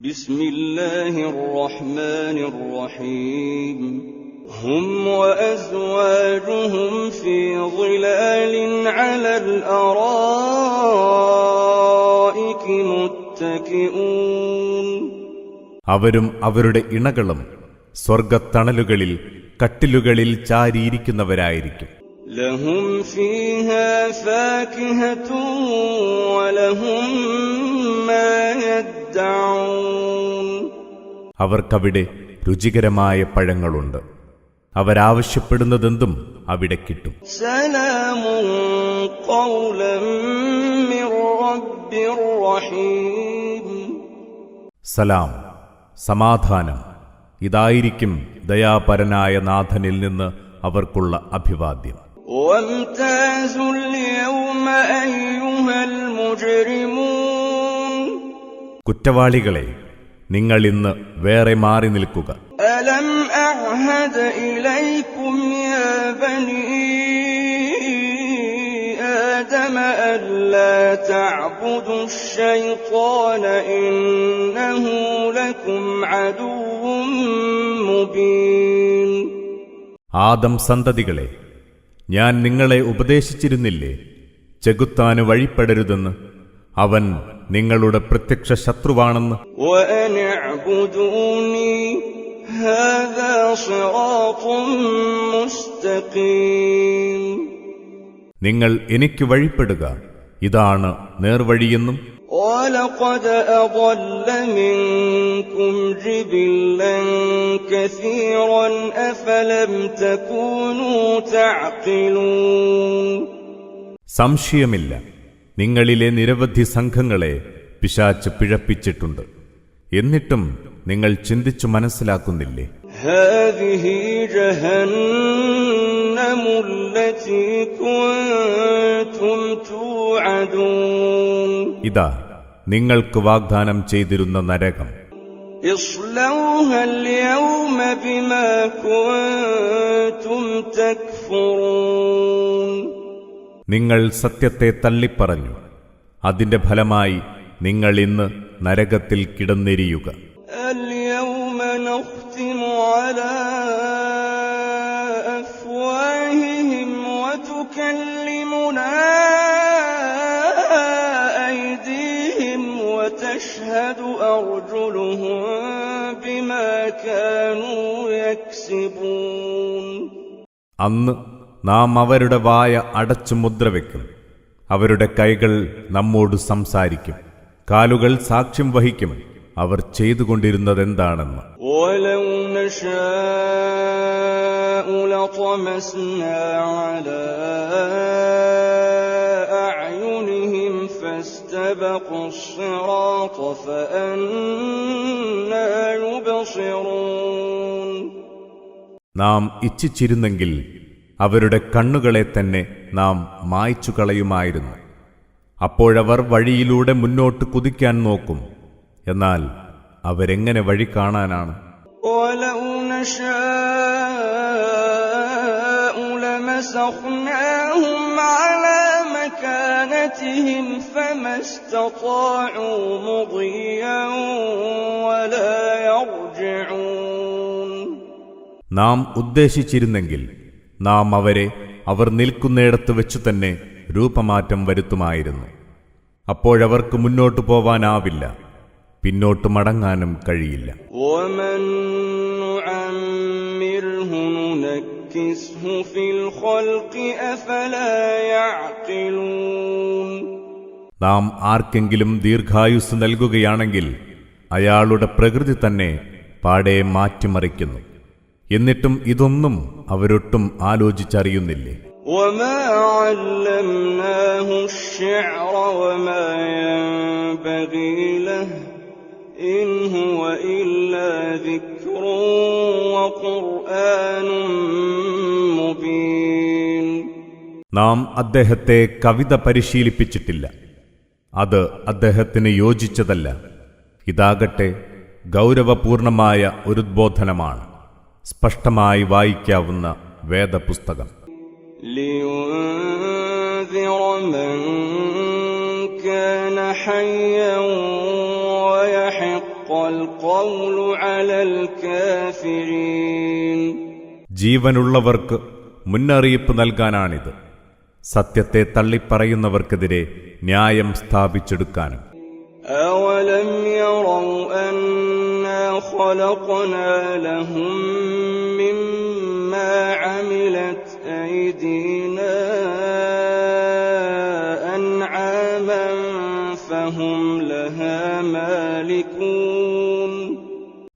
بسم الله الرحمن الرحيم هم وأزواجهم في ظلال على الأرائك متكئون അവരും അവരുടെ ഇണകളും സ്വർഗ്ഗത്തണലുകളിൽ കട്ടിലുകളിൽ ചാരിയിരിക്കുന്നവരായിരിക്കും. لهم فيها فاكهة ولهم ما يدعون അവർക്കവിടെ രുചികരമായ പഴങ്ങളുണ്ട്. അവരാവശ്യപ്പെടുന്നതെന്തും അവിടെ കിട്ടും. سلام قولا من رب رحيم സലാം, സമാധാനം, ഇതായിരിക്കും ദയാപരനായ നാഥനിൽ നിന്ന് അവർക്കുള്ള അഭിവാദ്യം. وامتازوا اليوم أيها المجرمون കുറ്റവാളികളെ, നിങ്ങൾ ഇന്ന് വേറെ മാറി നിൽക്കുക. ألم أعهد إليكم يا بني آدم ألا تعبدوا الشيطان إنه لكم عدو مبين ആദം സന്തതികളെ, ഞാൻ നിങ്ങളെ ഉപദേശിച്ചിരുന്നില്ലേ ചെകുത്താന് വഴിപ്പെടരുതെന്ന്? അവൻ നിങ്ങളുടെ പ്രത്യക്ഷ ശത്രുവാണെന്ന്. وأن اعبدوني هذا صراط مستقيم നിങ്ങൾ എനിക്ക് വഴിപ്പെടുക, ഇതാണ് നേർവഴിയെന്നും. وَلَقَدْ أَضَلَّ مِنكُمْ جِبِلًّا كَثِيرًا أَفَلَمْ تَكُونُوا تَعْقِلُونَ സംശയമില്ല, നിങ്ങളിലെ നിരവധി സംഘങ്ങളെ പിശാച് പിഴപ്പിച്ചിട്ടുണ്ട്. എന്നിട്ടും നിങ്ങൾ ചിന്തിച്ചു മനസ്സിലാക്കുന്നില്ലേ? هَذِهِ جَهَنَّمُ الَّتِي كُنتُمْ تُوعَدُونَ ഇതാ നിങ്ങൾക്ക് വാഗ്ദാനം ചെയ്തിരുന്ന നരകം. اصْلَوْهَا الْيَوْمَ بِمَا كُنتُمْ تَكْفُرُونَ നിങ്ങൾ സത്യത്തെ തള്ളിപ്പറഞ്ഞു, അതിന്റെ ഫലമായി നിങ്ങൾ ഇന്ന് നരകത്തിൽ കിടന്നെരിയുക. اليوم نختم على أفواههم وتكلمنا أيديهم وتشهد أرجلهم بما كانوا يكسبون അന്ന് നാം അവരുടെ വായ അടച്ചു മുദ്രവെക്കും, അവരുടെ കൈകൾ നമ്മോട് സംസാരിക്കും, കാലുകൾ സാക്ഷ്യം വഹിക്കും അവർ ചെയ്തുകൊണ്ടിരുന്നതെന്താണെന്ന്. ولو نشاء لطمسنا على أعينهم فاستبقوا الصراط فأنى يبصرون നാം ഇച്ഛിച്ചിരുന്നെങ്കിൽ അവരുടെ കണ്ണുകളെ തന്നെ നാം മായ്ച്ചു കളയുമായിരുന്നു. അപ്പോഴവർ വഴിയിലൂടെ മുന്നോട്ട് കുതിക്കാൻ നോക്കും, എന്നാൽ അവരെങ്ങനെ വഴി കാണാനാണ്? وَلَوْ نَشَاءُ لَمَسَخْنَاهُمْ عَلَى مَكَانَتِهِمْ فَمَا اسْتَطَاعُوا مُضِيًّا وَلَا يَرْجِعُونَ നാം ഉദ്ദേശിച്ചിരുന്നെങ്കിൽ നാം അവരെ അവർ നിൽക്കുന്നിടത്ത് വെച്ചു തന്നെ രൂപമാറ്റം വരുത്തുമായിരുന്നു. അപ്പോഴവർക്ക് മുന്നോട്ടു പോവാനാവില്ല, പിന്നോട്ട് മടങ്ങാനും കഴിയില്ല. وَمَن نُّعَمِّرْهُ نُنَكِّسْهُ فِي الْخَلْقِ أَفَلَا يَعْقِلُونَ നാം ആർക്കെങ്കിലും ദീർഘായുസ് നൽകുകയാണെങ്കിൽ അയാളുടെ പ്രകൃതി തന്നെ പാടെ മാറ്റിമറിക്കുന്നു. എന്നിട്ടും ഇതൊന്നും അവരൊട്ടും ആലോചിച്ചറിയുന്നില്ലേ? وَمَا عَلَّمْنَاهُ الشِّعْرَ وَمَا يَنبَغِي لَهُ إِنْ هُوَ إِلَّا ذِكْرٌ وَقُرْآنٌ مُبِينٌ നാം അദ്ദേഹത്തെ കവിത പരിശീലിപ്പിച്ചിട്ടില്ല, അത് അദ്ദേഹത്തിന് യോജിച്ചതല്ല. ഇതാകട്ടെ ഗൗരവപൂർണമായ ഒരു ഉദ്ബോധനമാണ്, സ്പഷ്ടമായി വായിക്കാവുന്ന വേദപുസ്തകം. لينذر من كان حيا ويحق القول على الكافرين. ജീവനുള്ളവർക്ക് മുന്നറിയിപ്പ് നൽകാനാണിത്, സത്യത്തെ തള്ളിപ്പറയുന്നവർക്കെതിരെ ന്യായം സ്ഥാപിച്ചെടുക്കാനും. أولم يروا أنا خلقنا لهم مما عملت أيدينا أنعاما فهم لها مالكون.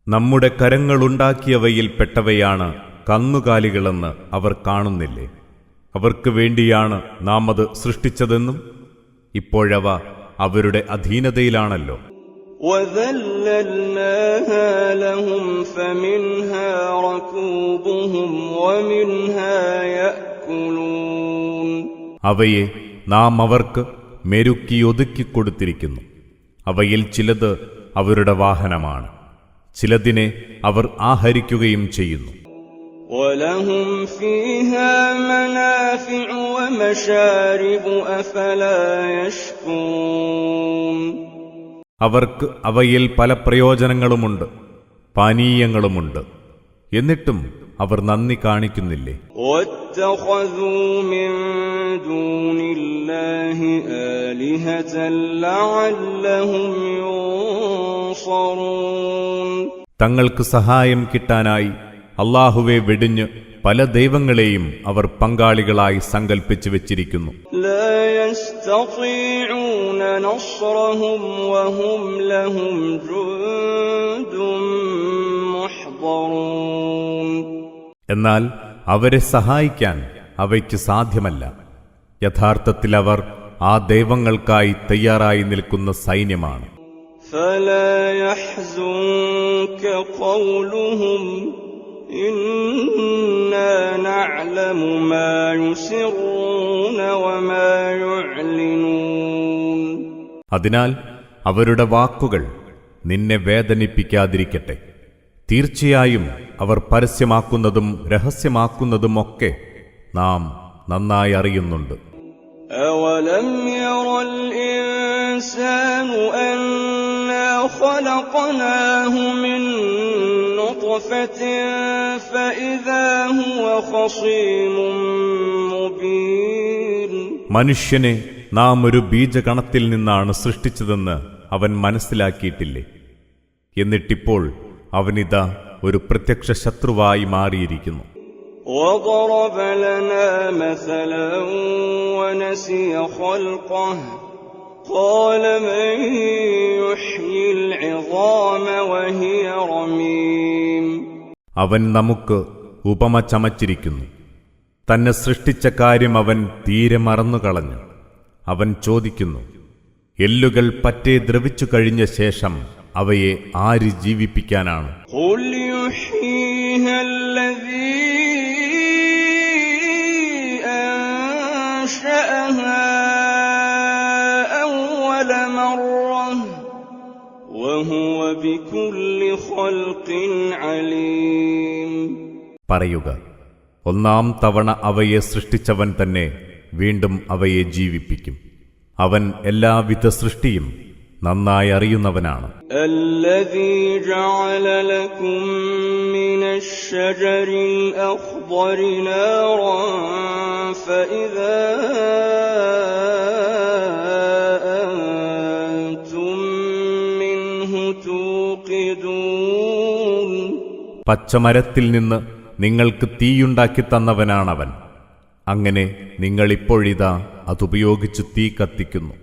നമ്മുടെ കരങ്ങളുണ്ടാക്കിയവയിൽ പെട്ടവയാണ് കന്നുകാലികളെന്ന് അവർ കാണുന്നില്ലേ? അവർക്ക് വേണ്ടിയാണ് നാം അത് സൃഷ്ടിച്ചതെന്നും ഇപ്പോഴവ അവരുടെ അധീനതയിലാണല്ലോ. وَذَلَّلْنَاهَا لَهُمْ فَمِنْهَا رَكُوبُهُمْ وَمِنْهَا يَأْكُلُونَ. അവയെ നാം അവർക്ക് മെരുക്കി ഒതുക്കിക്കൊടുത്തിരിക്കുന്നു. അവയിൽ ചിലത് അവരുടെ വാഹനമാണ്, ചിലതിനെ അവർ ആഹരിക്കുകയും ചെയ്യുന്നു. وَلَهُمْ فِيهَا مَنَافِعُ وَمَشَارِبُ أَفَلَا يَشْكُرُونَ. അവർക്ക് അവയിൽ പല പ്രയോജനങ്ങളുമുണ്ട്, പാനീയങ്ങളുമുണ്ട്. എന്നിട്ടും അവർ നന്ദി കാണിക്കുന്നില്ലേ? وَاتَّخَذُوا مِن دُونِ اللَّهِ آلِهَةً لَعَلَّهُمْ يُنصَرُونَ. തങ്ങൾക്ക് സഹായം കിട്ടാനായി അല്ലാഹുവെ വെടിഞ്ഞ് പല ദൈവങ്ങളെയും അവർ പങ്കാളികളായി സങ്കൽപ്പിച്ചു വെച്ചിരിക്കുന്നു. لا يستطيعون نصرهم وهم لهم جند محضرون. എന്നാൽ അവരെ സഹായിക്കാൻ അവയ്ക്ക് സാധ്യമല്ല. യഥാർത്ഥത്തിൽ അവർ ആ ദൈവങ്ങൾക്കായി തയ്യാറായി നിൽക്കുന്ന സൈന്യമാണ്. فلا يحزنك قولهم إنا نعلم ما يسرون وما يعلنون. അതിനാൽ അവരുടെ വാക്കുകൾ നിന്നെ വേദനിപ്പിക്കാതിരിക്കട്ടെ. തീർച്ചയായും അവർ പരസ്യമാക്കുന്നതും രഹസ്യമാക്കുന്നതുമൊക്കെ നാം നന്നായി അറിയുന്നുണ്ട്. أولم ير الإنسان أنا خلقناه من نطفة فإذا هو خصيم مبين. മനുഷ്യനെ നാം ഒരു ബീജകണത്തിൽ നിന്നാണ് സൃഷ്ടിച്ചതെന്ന് അവൻ മനസ്സിലാക്കിയിട്ടില്ലേ? എന്നിട്ടിപ്പോൾ അവനിതാ ഒരു പ്രത്യക്ഷ ശത്രുവായി മാറിയിരിക്കുന്നു. وضرب لنا مثلا ونسي خلقه قال من يحيي العظام وهي رميم. അവൻ നമുക്ക് ഉപമ ചമച്ചിരിക്കുന്നു. തന്നെ സൃഷ്ടിച്ച കാര്യം അവൻ തീരെ മറന്നുകളഞ്ഞു. അവൻ ചോദിക്കുന്നു, എല്ലുകൾ പറ്റേ ദ്രവിച്ചു കഴിഞ്ഞ ശേഷം അവയെ ആര് ജീവിപ്പിക്കാനാണ്? قل يحييها الذي أنشأها أول مرة وهو بكل خلق عليم. പറയുക, ഒന്നാം തവണ അവയെ സൃഷ്ടിച്ചവൻ തന്നെ വീണ്ടും അവയെ ജീവിപ്പിക്കും. അവൻ എല്ലാവിധ സൃഷ്ടിയും നന്നായി അറിയുന്നവനാണ്. الذي جعل لكم من الشجر الأخضر نارا فإذا أنتم منه توقدون. പച്ചമരത്തിൽ നിന്ന് നിങ്ങൾക്ക് തീയുണ്ടാക്കി തന്നവനാണവൻ. അങ്ങനെ നിങ്ങളിപ്പോഴിതാ അതുപയോഗിച്ച് തീ കത്തിക്കുന്നു.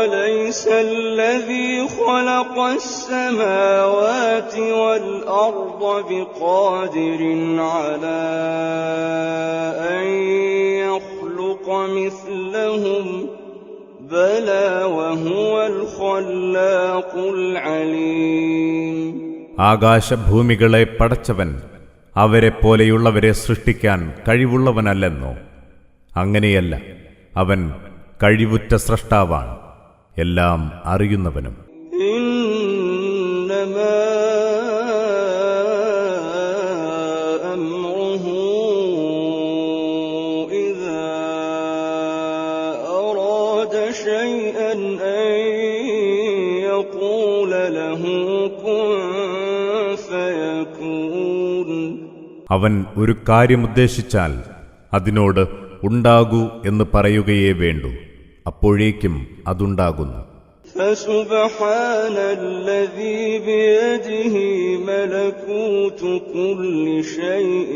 أوليس الذي خلق السماوات والأرض بقادر على أن يخلق مثلهم بلى وهو الخلاق العليم. ആകാശഭൂമികളെ പടച്ചവൻ അവരെ പോലെയുള്ളവരെ സൃഷ്ടിക്കാൻ കഴിവുള്ളവനല്ലെന്നോ? അങ്ങനെയല്ല, അവൻ കഴിവുറ്റ സ്രഷ്ടാവാണ്, എല്ലാം അറിയുന്നവനും. إنما أمره إذا أراد شيئا أن يقول له كن فيكون അവൻ ഒരു കാര്യമുദ്ദേശിച്ചാൽ അതിനോട് ഉണ്ടാകൂ എന്ന് പറയുകയേ വേണ്ടൂ, അപ്പോഴേക്കും അതുണ്ടാകുന്നു. فسبحان الذي بيده ملكوت كل شيء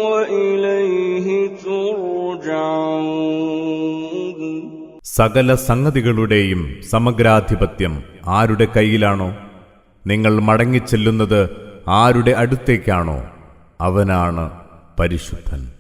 وإليه ترجعون. സകല സംഗതികളുടെയും സമഗ്രാധിപത്യം ആരുടെ കയ്യിലാണോ, നിങ്ങൾ മടങ്ങിച്ചെല്ലുന്നത് ആരുടെ അടുത്തേക്കാണോ, അവനാണ് പരിശുദ്ധൻ.